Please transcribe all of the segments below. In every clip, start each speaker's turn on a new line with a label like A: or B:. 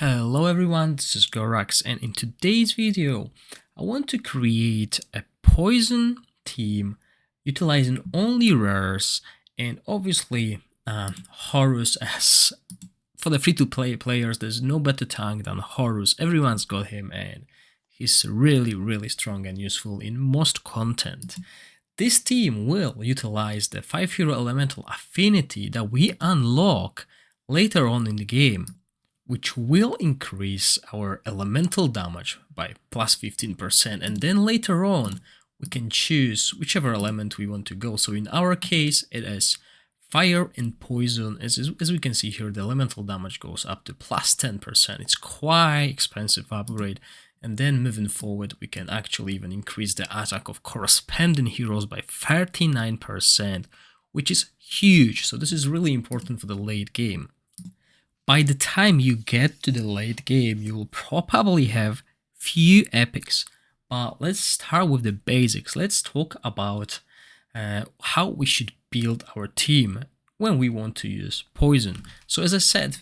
A: Hello everyone, this is Gorax, and in today's video I want to create a poison team utilizing only rares, and obviously Horus. As for the free-to-play players, there's no better tank than Horus. Everyone's got him and he's really strong and useful in most content. This team will utilize the 5-hero elemental affinity that we unlock later on in the game, which will increase our elemental damage by plus 15%, and then later on we can choose whichever element we want to go. So in our case it is fire and poison. As we can see here, the elemental damage goes up to plus 10%. It's quite expensive upgrade, and then moving forward we can actually even increase the attack of corresponding heroes by 39%, which is huge. So this is really important for the late game. By the time you get to the late game, you will probably have few epics, but let's start with the basics. Let's talk about how we should build our team when we want to use poison. So as I said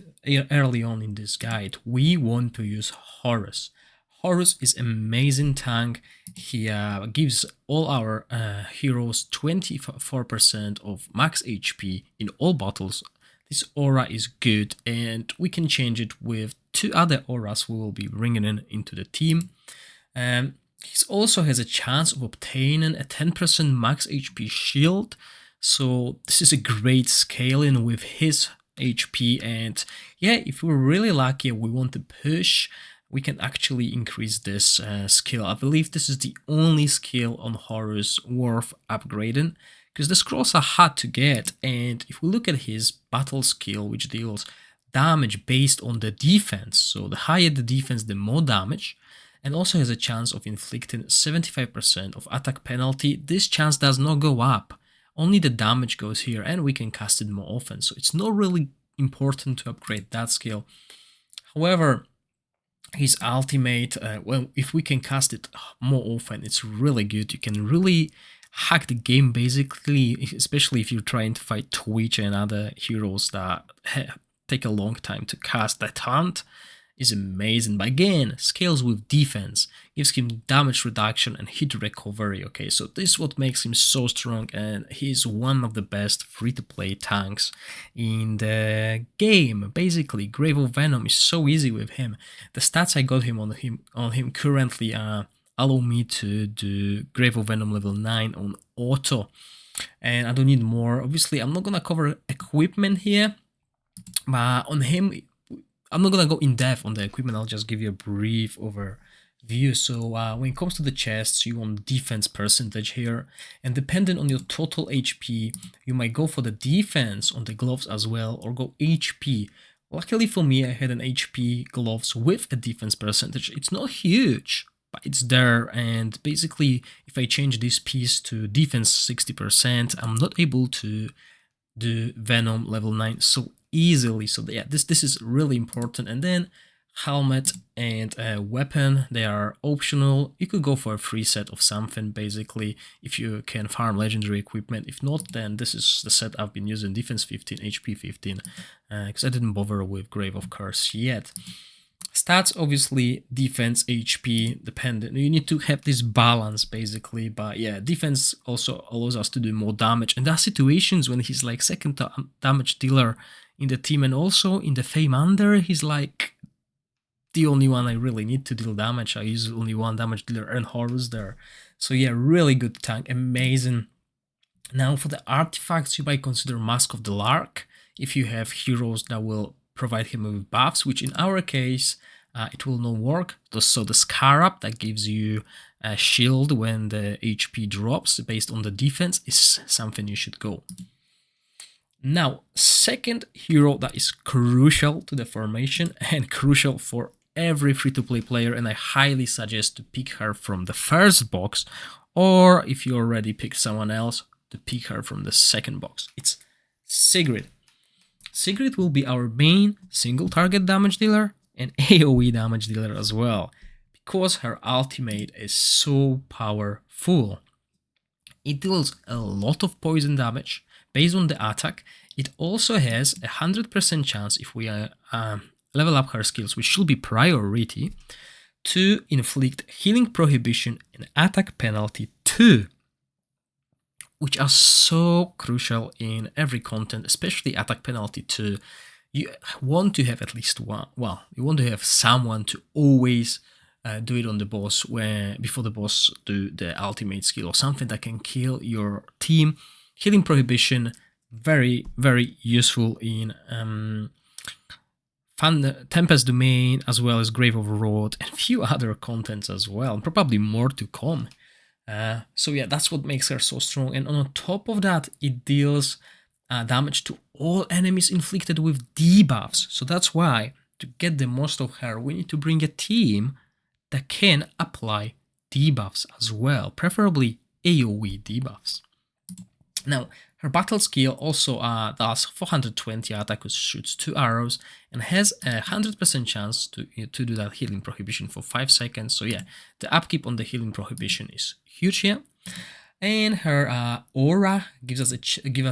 A: early on in this guide, we want to use Horus. Horus is an amazing tank. He gives all our heroes 24% of max HP in all battles. This aura is good, and we can change it with 2 other auras we will be bringing into the team. He also has a chance of obtaining a 10% max HP shield, so this is a great scaling with his HP. And yeah, if we're really lucky and we want to push, we can actually increase this skill. I believe this is the only skill on Horus worth upgrading, because the scrolls are hard to get. And if we look at his battle skill, which deals damage based on the defense, so the higher the defense, the more damage, and also has a chance of inflicting 75% of attack penalty. This chance does not go up, only the damage goes here, and we can cast it more often, so it's not really important to upgrade that skill. However, his ultimate, well, if we can cast it more often, it's really good. You can really hack the game basically, especially if you're trying to fight Twitch and other heroes that take a long time to cast. That taunt is amazing, but again, scales with defense, gives him damage reduction and hit recovery. Okay, so this is what makes him so strong, and he's one of the best free-to-play tanks in the game. Basically, Grave of Venom is so easy with him. The stats I got on him currently allow me to do Grave of Venom level 9 on auto, and I don't need more. Obviously, I'm not gonna cover equipment here, but on him, I'm not gonna go in depth on the equipment. I'll just give you a brief overview. So when it comes to the chests, you want defense percentage here, and depending on your total HP, you might go for the defense on the gloves as well, or go HP. Luckily for me, I had an HP gloves with a defense percentage. It's not huge, but it's there, and basically if I change this piece to defense 60%, I'm not able to do Venom level 9 so easily. So yeah, this is really important. And then helmet and weapon, they are optional. You could go for a free set of something basically if you can farm legendary equipment. If not, then this is the set I've been using, defense 15, HP 15, because I didn't bother with Grave of Curse yet. Stats, obviously damage, HP dependent. You need to have this balance basically, but yeah, defense also allows us to do more damage, and there are situations when he's like second damage dealer in the team, and also in the Fame Under he's like the only one I really need to deal damage. I use only one damage dealer and Horus there. So yeah, really good tank, amazing. Now for the artifacts, you might consider Mask of the Lark if you have heroes that will provide him with buffs, which in our case it will not work. So the Scarab that gives you a shield when the HP drops based on the defense is something you should go. Now, second hero that is crucial to the formation and crucial for every free-to-play player, and I highly suggest to pick her from the first box, or if you already picked someone else, to pick her from the second box. It's Cigaret. Cigaret will be our main single target damage dealer and AoE damage dealer as well, because her ultimate is so powerful. It deals a lot of poison damage based on the attack. It also has a 100% chance, if we level up her skills, which should be priority, to inflict healing prohibition and attack penalty 2, which are so crucial in every content, especially attack penalty 2. You want to have at least one, well, you want to have someone to always do it on the boss before the boss do the ultimate skill, or something that can kill your team. Healing prohibition, very, very useful in Tempest Domain, as well as Grave of Rot, and a few other contents as well, and probably more to come. So yeah, that's what makes her so strong. And on top of that, it deals damage to all enemies inflicted with debuffs. So that's why, to get the most of her, we need to bring a team that can apply debuffs as well, preferably AoE debuffs. Now, her battle skill also does 420 attack, which shoots 2 arrows, and has a 100% chance to do that healing prohibition for 5 seconds. So yeah, the upkeep on the healing prohibition is huge here. And her aura gives us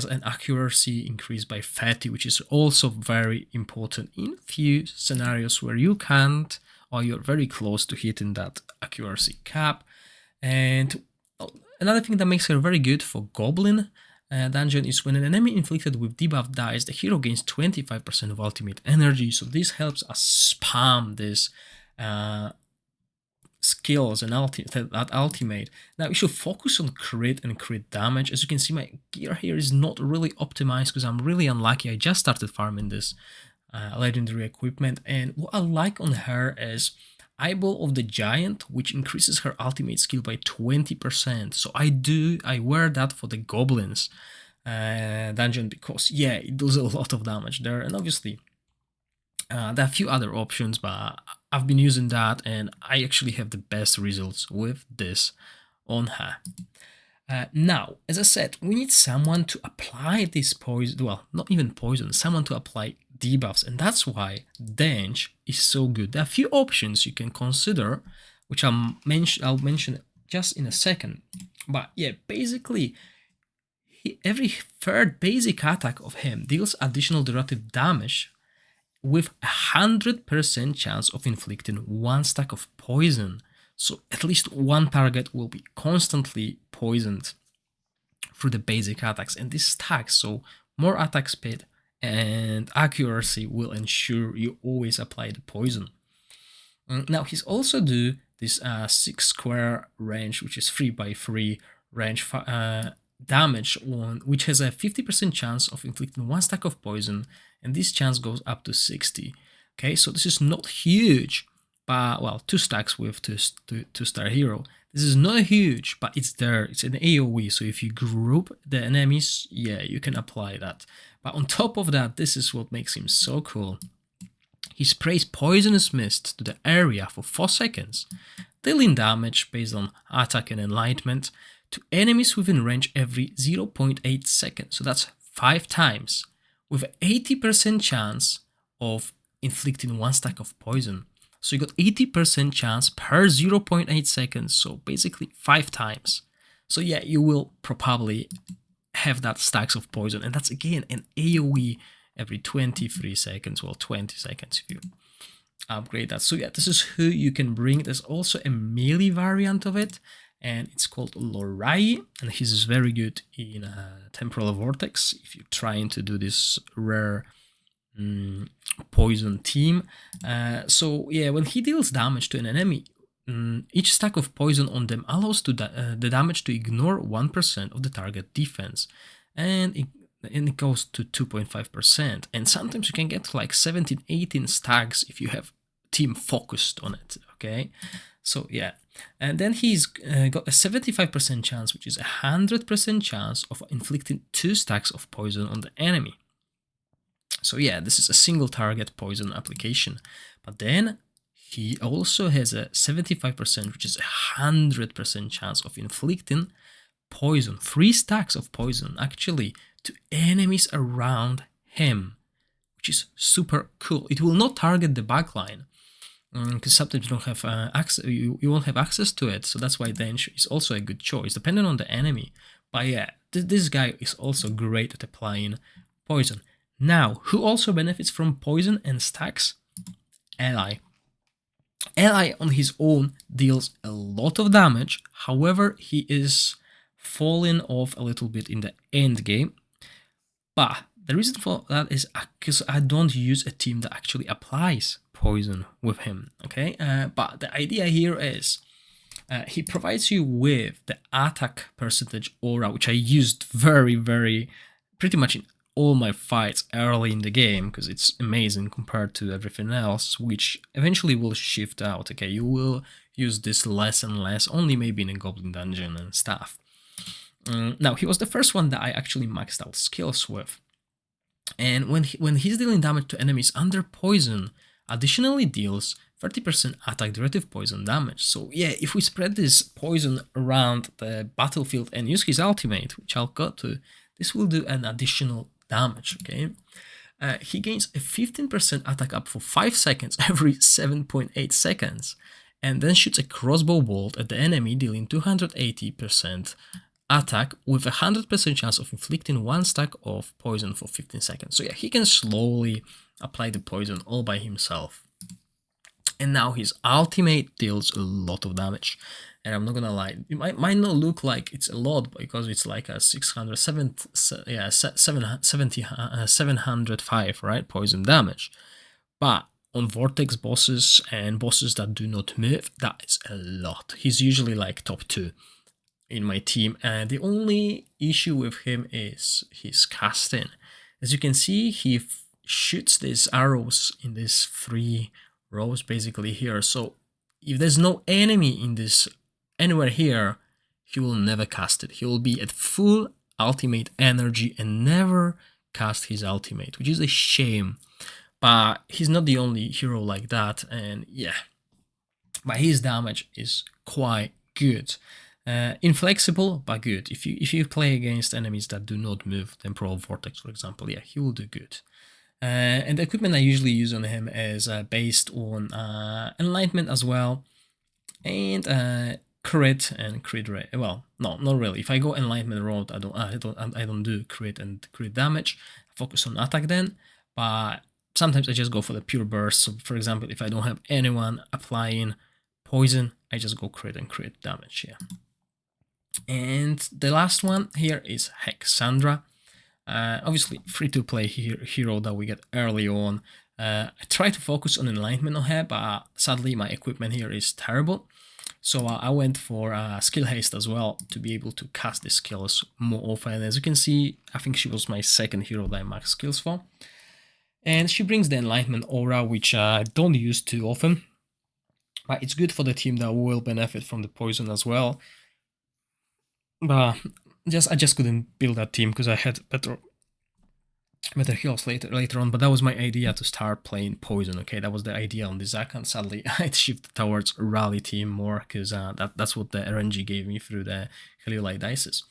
A: an accuracy increase by 30, which is also very important in few scenarios where you can't, or you're very close to hitting that accuracy cap. And another thing that makes her very good for Goblin dungeon is when an enemy inflicted with debuff dies, the hero gains 25% of ultimate energy. So this helps us spam this skills and that ultimate. Now we should focus on crit and crit damage. As you can see, my gear here is not really optimized because I'm really unlucky. I just started farming this legendary equipment, and what I like on her is Eyeball of the Giant, which increases her ultimate skill by 20%. So I wear that for the goblins dungeon because yeah, it does a lot of damage there. And obviously there are a few other options, but I've been using that and I actually have the best results with this on her. Now, as I said, we need someone to apply this poison, well, not even poison, someone to apply debuffs, and that's why Dench is so good. There are a few options you can consider, which I'll mention just in a second. But yeah, basically, every third basic attack of him deals additional derivative damage with 100% chance of inflicting 1 stack of poison. So at least one target will be constantly poisoned through the basic attacks, and this stacks, so more attack speed and accuracy will ensure you always apply the poison. Now he's also do this 6 square range, which is 3x3 range damage one, which has a 50% chance of inflicting 1 stack of poison, and this chance goes up to 60. Okay, so this is not huge, but well, 2 stacks with 2-star hero. This is not huge, but it's there. It's an AoE, so if you group the enemies, yeah, you can apply that. But on top of that, this is what makes him so cool. He sprays poisonous mist to the area for 4 seconds, dealing damage based on attack and enlightenment to enemies within range every 0.8 seconds. So that's 5 times, with an 80% chance of inflicting 1 stack of poison. So you got 80% chance per 0.8 seconds, so basically 5 times. So yeah, you will probably have that stacks of poison, and that's again an AoE every 23 seconds, well 20 seconds if you upgrade that. So yeah, this is who you can bring. There's also a melee variant of it, and it's called Loray, and he's very good in Temporal Vortex if you're trying to do this rare poison team. So yeah, when he deals damage to an enemy, each stack of poison on them allows the damage to ignore 1% of the target defense, and it goes to 2.5%, and sometimes you can get like 17-18 stacks if you have team focused on it. Okay, so yeah, and then he's got a 75% chance, which is a 100% chance of inflicting 2 stacks of poison on the enemy. So yeah, this is a single target poison application, but then he also has a 75%, which is a 100% chance of inflicting poison, 3 stacks of poison actually, to enemies around him, which is super cool. It will not target the backline because sometimes you don't have access. You won't have access to it, so that's why Dench is also a good choice, depending on the enemy. But yeah, this guy is also great at applying poison. Now, who also benefits from poison and stacks? ally. Ally on his own deals a lot of damage, however he is falling off a little bit in the end game. But the reason for that is because I don't use a team that actually applies poison with him, okay? But the idea here is he provides you with the attack percentage aura, which I used pretty much in all my fights early in the game, because it's amazing compared to everything else, which eventually will shift out, okay? You will use this less and less, only maybe in a goblin dungeon and stuff. Now, he was the first one that I actually maxed out skills with. And when he's dealing damage to enemies under poison, additionally deals 30% attack directive poison damage. So yeah, if we spread this poison around the battlefield and use his ultimate, which I'll go to, this will do an additional damage, okay? He gains a 15% attack up for 5 seconds every 7.8 seconds, and then shoots a crossbow bolt at the enemy, dealing 280% attack with a 100% chance of inflicting 1 stack of poison for 15 seconds. So yeah, he can slowly apply the poison all by himself. And now his ultimate deals a lot of damage. And I'm not gonna lie, it might not look like it's a lot because it's like a 705, right, poison damage. But on Vortex bosses and bosses that do not move, that is a lot. He's usually like top 2 in my team, and the only issue with him is his casting. As you can see, he shoots these arrows in these 3 rows basically here. So if there's no enemy in this anywhere here, he will never cast it. He will be at full ultimate energy and never cast his ultimate, which is a shame. But he's not the only hero like that, and yeah, but his damage is quite good. Inflexible, but good. If you play against enemies that do not move, Temporal Vortex, for example, yeah, he will do good. And the equipment I usually use on him is based on Enlightenment as well, and crit and crit rate. Well, no, not really. If I go Enlightenment road, I don't do crit and crit damage. I focus on attack then, but sometimes I just go for the pure burst. So, for example, if I don't have anyone applying poison, I just go crit and crit damage. Yeah. And the last one here is Hexandra. Obviously, free-to-play hero that we get early on. I try to focus on Enlightenment on her, but sadly my equipment here is terrible. So I went for skill haste as well to be able to cast the skills more often. As you can see, I think she was my second hero that I maxed skills for. And she brings the Enlightenment aura, which I don't use too often. But it's good for the team that will benefit from the poison as well. But I just couldn't build that team because I had better heals later on. But that was my idea to start playing poison. Okay, that was the idea on this account. Sadly, I shifted towards rally team more because that's what the RNG gave me through the Heliolite dices.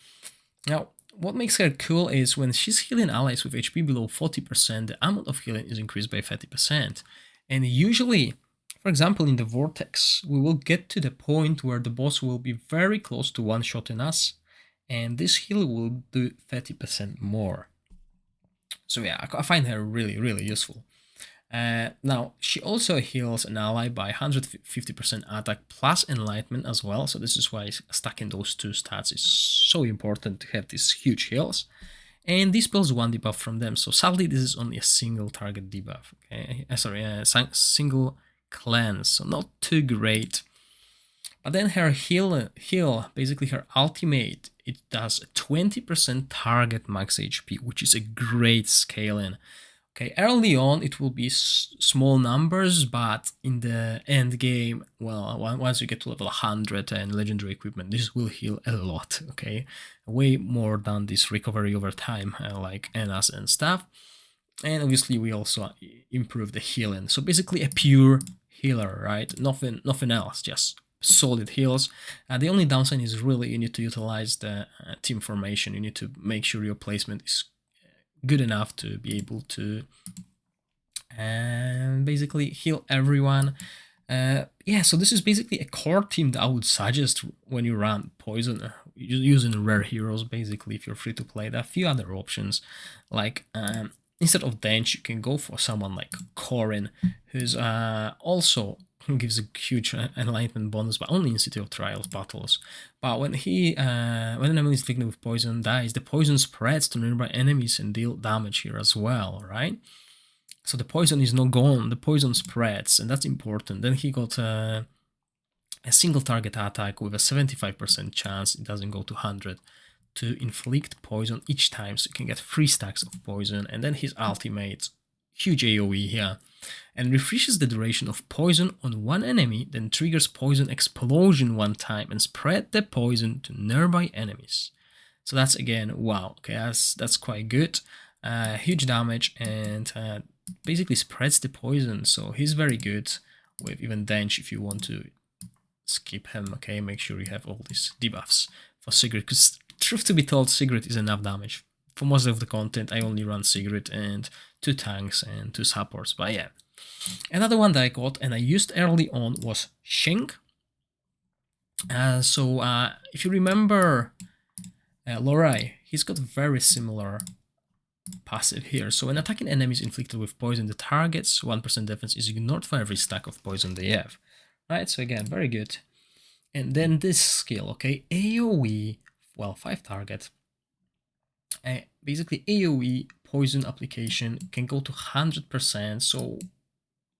A: Now, what makes her cool is when she's healing allies with HP below 40%, the amount of healing is increased by 30%. And usually, for example, in the Vortex, we will get to the point where the boss will be very close to one-shotting us, and this heal will do 30% more. So yeah, I find her really, really useful. Now, she also heals an ally by 150% attack plus enlightenment as well, so this is why stacking those 2 stats is so important to have these huge heals. And this spells 1 debuff from them, so sadly this is only a single target debuff, okay? Single cleanse, so not too great. But then her heal, basically her ultimate, it does a 20% target max HP, which is a great scaling. Okay, early on it will be small numbers, but in the end game, well, once you get to level 100 and legendary equipment, this will heal a lot, okay? Way more than this recovery over time, like Enas and stuff. And obviously we also improve the healing. So basically a pure healer, right? Nothing else, just solid heals. The only downside is really you need to utilize the team formation. You need to make sure your placement is good enough to be able to basically heal everyone. Yeah, so this is basically a core team that I would suggest when you run poison, using rare heroes. Basically, if you're free to play, there are a few other options like instead of Dench, you can go for someone like Corin, who's also gives a huge enlightenment bonus, but only in City of Trials battles. But when when an enemy is inflicted with poison dies, the poison spreads to nearby enemies and deal damage here as well, right? So the poison is not gone, the poison spreads, and that's important. Then he got a single target attack with a 75% chance, it doesn't go to 100, to inflict poison each time, so you can get 3 stacks of poison. And then his ultimate, huge AoE here, and refreshes the duration of poison on one enemy, then triggers poison explosion one time and spread the poison to nearby enemies. So that's again, wow, okay, that's quite good. Huge damage, and basically spreads the poison, so he's very good with even Dench if you want to skip him. Okay, make sure you have all these debuffs for Cigaret, because truth to be told, Cigaret is enough damage. For most of the content, I only run Cigaret and 2 tanks and 2 supports, but yeah. Another one that I got and I used early on was Shank. If you remember Loray, he's got very similar passive here. So when attacking enemies inflicted with poison, the target's 1% defense is ignored for every stack of poison they have. Right, so again, very good. And then this skill, okay, AoE, well, 5 target. Basically, AoE poison application can go to 100%, so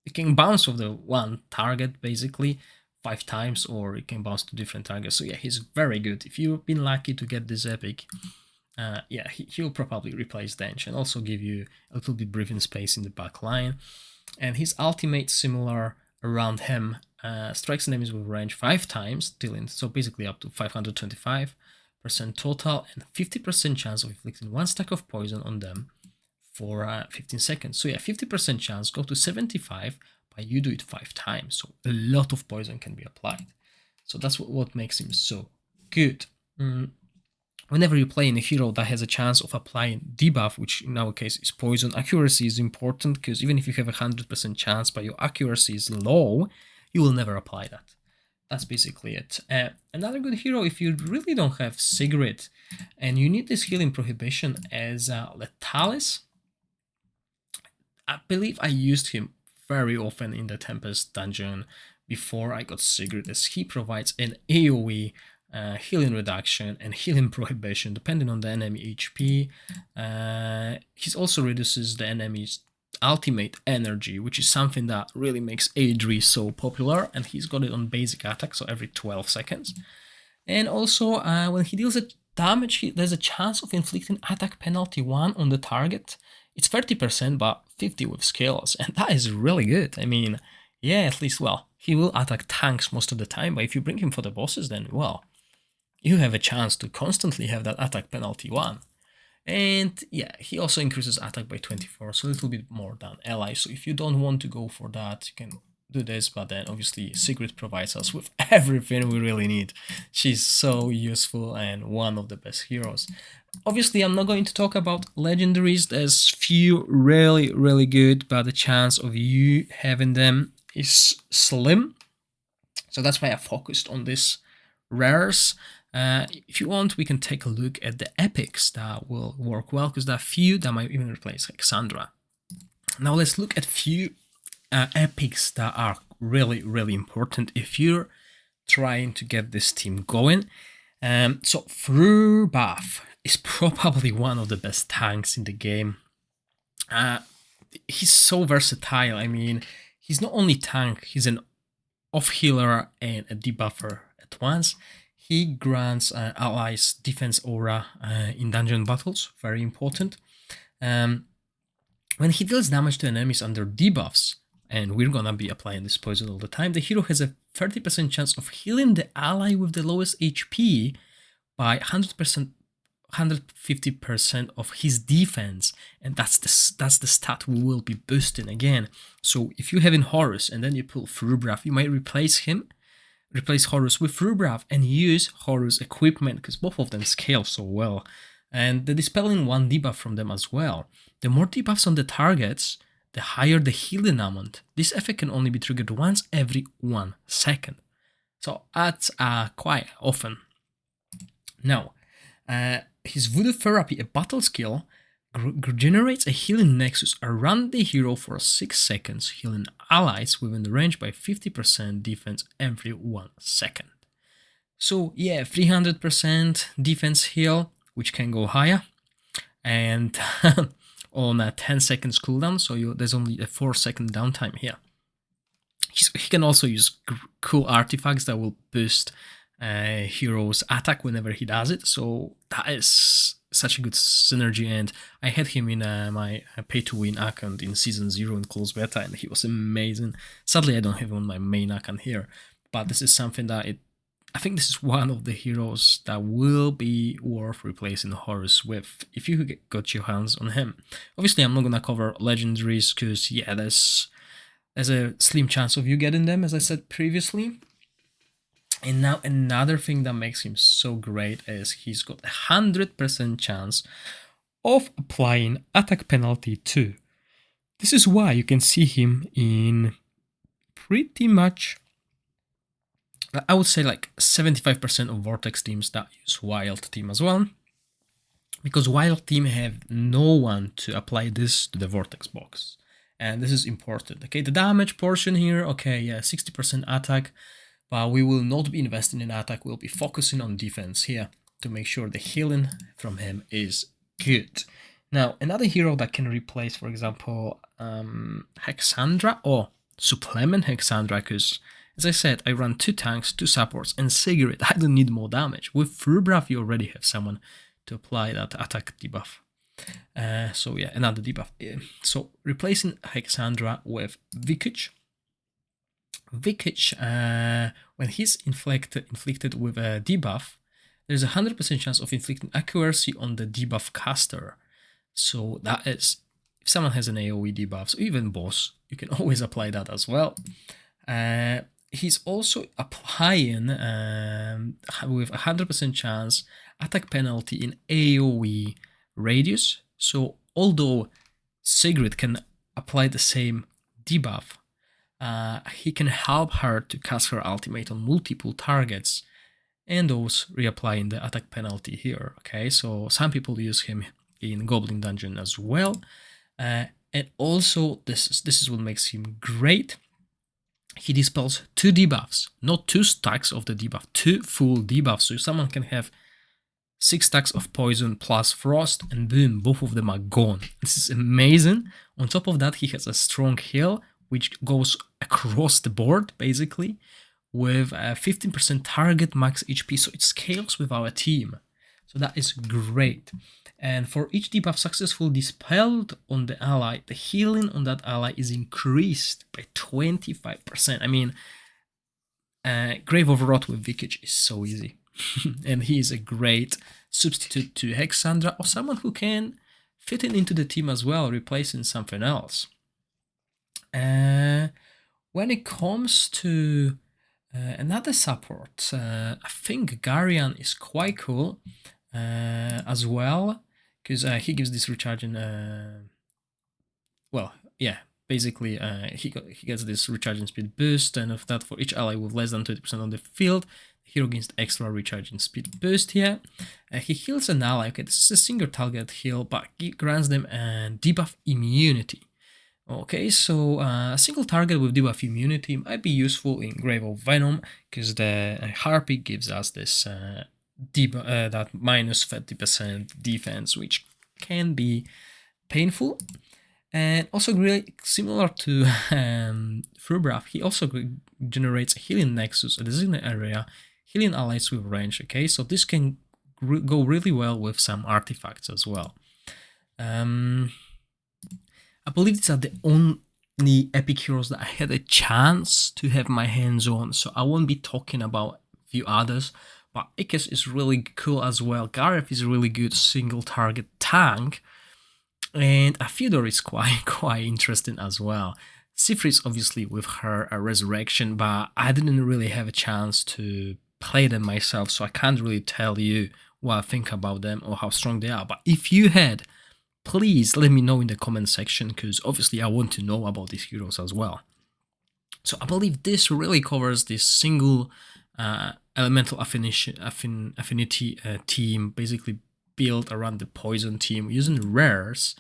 A: it can bounce off the one target, basically, 5 times, or it can bounce to different targets. So yeah, he's very good. If you've been lucky to get this epic, yeah, he'll probably replace Dench and also give you a little bit breathing space in the back line. And his ultimate, similar around him, strikes enemies with range 5 times, dealing so basically up to 525% total and 50% chance of inflicting 1 stack of poison on them for 15 seconds. So yeah, 50% chance go to 75, but you do it 5 times, so a lot of poison can be applied. So that's what makes him so good. Whenever you play in a hero that has a chance of applying debuff, which in our case is poison, accuracy is important, because even if you have a 100% chance but your accuracy is low, you will never apply that. That's basically it. Another good hero, if you really don't have Cigaret and you need this healing prohibition, as Letalis. I believe I used him very often in the Tempest dungeon before I got Cigaret, as he provides an AoE healing reduction and healing prohibition depending on the enemy HP. He also reduces the enemy's ultimate energy, which is something that really makes Adri so popular, and he's got it on basic attack, so every 12 seconds. And also when he deals a damage, there's a chance of inflicting attack penalty 1 on the target. It's 30%, but 50 with skills, and that is really good. I mean, yeah, at least, well, he will attack tanks most of the time, but if you bring him for the bosses, then, well, you have a chance to constantly have that attack penalty 1. And yeah, he also increases attack by 24, so a little bit more than ally. So if you don't want to go for that, you can do this, but then obviously Cigaret provides us with everything we really need. She's so useful and one of the best heroes. Obviously, I'm not going to talk about legendaries. There's few really good, but the chance of you having them is slim. So that's why I focused on this rares. If you want, we can take a look at the epics that will work well, because there are few that might even replace Hexandra. Now let's look at few epics that are really important if you're trying to get this team going. So Frubath is probably one of the best tanks in the game. He's so versatile. I mean, he's not only tank, he's an off healer and a debuffer at once. He grants allies defense aura in dungeon battles, very important. When he deals damage to enemies under debuffs, and we're gonna be applying this poison all the time, the hero has a 30% chance of healing the ally with the lowest HP by 150% of his defense, and that's the stat we will be boosting again. So if you're having Horus and then you pull Frubath, you might replace Horus with Frubath and use Horus equipment, because both of them scale so well. And the dispelling 1 debuff from them as well. The more debuffs on the targets, the higher the healing amount. This effect can only be triggered once every 1 second. So that's quite often. Now, his Voodoo Therapy, a battle skill, generates a healing nexus around the hero for 6 seconds, healing allies within the range by 50% defense every 1 second. So yeah, 300% defense heal, which can go higher, and on a 10 seconds cooldown, so there's only a 4-second downtime here. He can also use cool artifacts that will boost hero's attack whenever he does it, so that is such a good synergy. And I had him in my pay-to-win account in Season 0 in closed beta, and he was amazing. Sadly, I don't have him on my main account here, but this is something that I think this is one of the heroes that will be worth replacing Horus with if you got your hands on him. Obviously, I'm not gonna cover legendaries because yeah, there's a slim chance of you getting them, as I said previously. And now another thing that makes him so great is he's got a 100% chance of applying attack penalty too. This is why you can see him in pretty much, I would say, like 75% of Vortex teams that use Wild Team as well, because Wild Team have no one to apply this to the Vortex box, and this is important. Okay, the damage portion here, okay, yeah, 60% attack, but we will not be investing in attack, we'll be focusing on defense here to make sure the healing from him is good. Now, another hero that can replace, for example, Hexandra or supplement Hexandra, because as I said, I run 2 tanks, 2 supports, and Cigaret. I don't need more damage. With Freebuff, you already have someone to apply that attack debuff. So yeah, another debuff. So replacing Hexandra with Vikage. Vikage, when he's inflicted with a debuff, there's a 100% chance of inflicting accuracy on the debuff caster. So that is, if someone has an AoE debuff, so even boss, you can always apply that as well. He's also applying with a 100% chance attack penalty in AoE radius. So although Cigaret can apply the same debuff, he can help her to cast her ultimate on multiple targets, and those reapplying the attack penalty here. Okay, so some people use him in Goblin Dungeon as well, and also this is what makes him great. He dispels 2 debuffs, not 2 stacks of the debuff, 2 full debuffs. So someone can have 6 stacks of poison plus frost, and boom, both of them are gone. This is amazing. On top of that, he has a strong heal, which goes across the board, basically, with a 15% target max HP, so it scales with our team. So that is great. And for each debuff successfully dispelled on the ally, the healing on that ally is increased by 25%. I mean, Grave of Rot with Vikage is so easy. And he is a great substitute to Hexandra, or someone who can fit into the team as well, replacing something else. When it comes to another support, I think Garian is quite cool as well, because he gives this recharging, well, yeah, basically he gets this recharging speed boost, and of that, for each ally with less than 20% on the field, the hero gains extra recharging speed boost here. He heals an ally. Okay, this is a single target heal, but he grants them a debuff immunity. Okay, so a single target with debuff immunity might be useful in Grave of Venom, because the Harpy gives us this that minus 30% defense, which can be painful. And also really similar to Frubraf, he also generates a healing nexus, a designated area, healing allies with range. Okay, so this can go really well with some artifacts as well. I believe these are the only epic heroes that I had a chance to have my hands on, so I won't be talking about a few others, but Ikes is really cool as well. Gareth is a really good single target tank, and Fyodor is quite interesting as well. Sifris obviously with her resurrection, but I didn't really have a chance to play them myself, so I can't really tell you what I think about them or how strong they are. But if you had, please let me know in the comment section, because obviously I want to know about these heroes as well. So I believe this really covers this single elemental affinity team, basically build around the poison team using rares.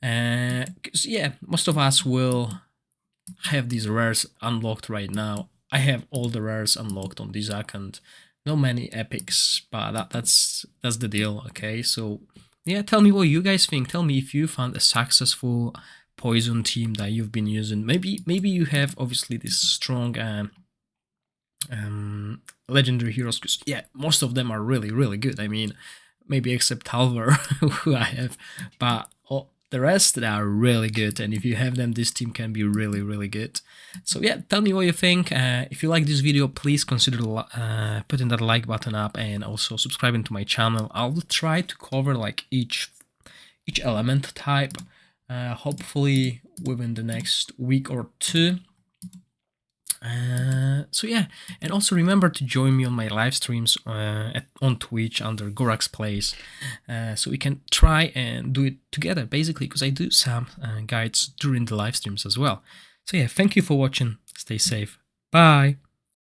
A: Because yeah, most of us will have these rares unlocked right now. I have all the rares unlocked on this account. Not many epics, but that's the deal. Okay, so yeah, tell me what you guys think. Tell me if you found a successful poison team that you've been using. Maybe you have obviously this strong legendary heroes, because yeah, most of them are really good. I mean, maybe except Halvar, who I have, but the rest they are really good, and if you have them, this team can be really good. So yeah, tell me what you think. If you like this video, please consider putting that like button up and also subscribing to my channel. I'll try to cover like each element type, hopefully within the next week or two. So yeah, and also remember to join me on my live streams on Twitch under Gorax Plays, so we can try and do it together, basically, because I do some guides during the live streams as well. So yeah, thank you for watching, stay safe, bye!